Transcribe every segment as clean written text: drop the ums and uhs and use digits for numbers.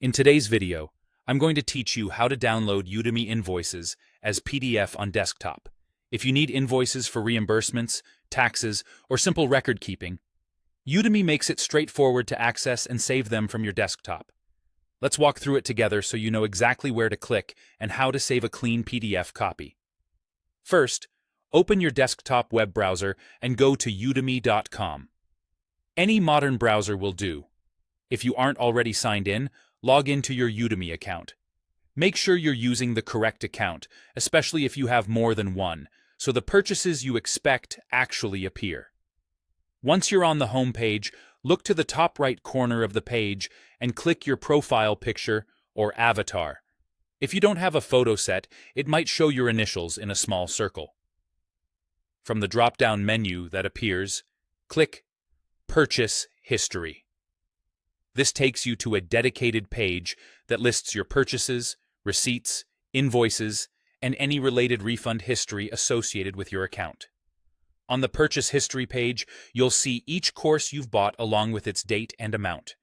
In today's video, I'm going to teach you how to download Udemy Invoices as PDF on desktop. If you need invoices for reimbursements, taxes, or simple record keeping, Udemy makes it straightforward to access and save them from your desktop. Let's walk through it together so you know exactly where to click and how to save a clean PDF copy. First, open your desktop web browser and go to udemy.com. Any modern browser will do. If you aren't already signed in, log into your Udemy account. Make sure you're using the correct account, especially if you have more than one, so the purchases you expect actually appear. Once you're on the home page, look to the top right corner of the page and click your profile picture or avatar. If you don't have a photo set, it might show your initials in a small circle. From the drop-down menu that appears, click Purchase History. This takes you to a dedicated page that lists your purchases, receipts, invoices, and any related refund history associated with your account. On the Purchase History page, you'll see each course you've bought along with its date and amount.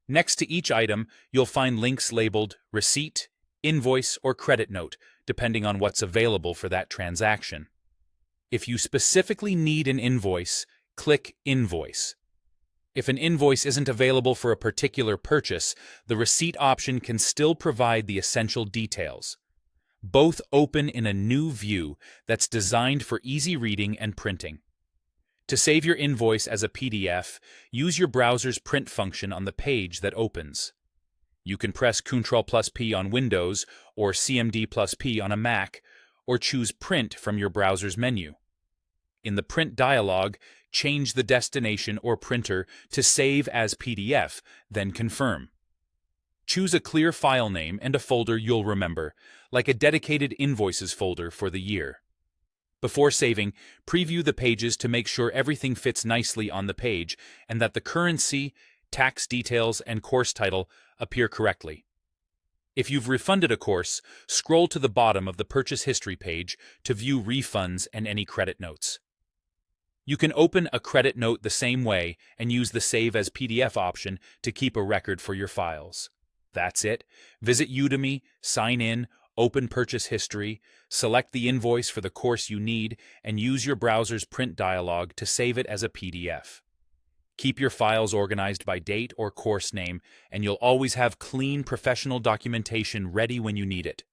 Next to each item, you'll find links labeled Receipt, Invoice, or Credit Note, depending on what's available for that transaction. If you specifically need an invoice, click Invoice. If an invoice isn't available for a particular purchase, the receipt option can still provide the essential details. Both open in a new view that's designed for easy reading and printing. To save your invoice as a PDF, use your browser's print function on the page that opens. You can press Ctrl+P on Windows or CMD+P on a Mac, or choose Print from your browser's menu. In the Print dialog, change the destination or printer to Save as PDF, then Confirm. Choose a clear file name and a folder you'll remember, like a dedicated Invoices folder for the year. Before saving, preview the pages to make sure everything fits nicely on the page and that the currency, tax details, and course title appear correctly. If you've refunded a course, scroll to the bottom of the Purchase History page to view refunds and any credit notes. You can open a credit note the same way and use the Save as PDF option to keep a record for your files. That's it. Visit Udemy, sign in, open Purchase History, select the invoice for the course you need, and use your browser's print dialog to save it as a PDF. Keep your files organized by date or course name, and you'll always have clean, professional documentation ready when you need it.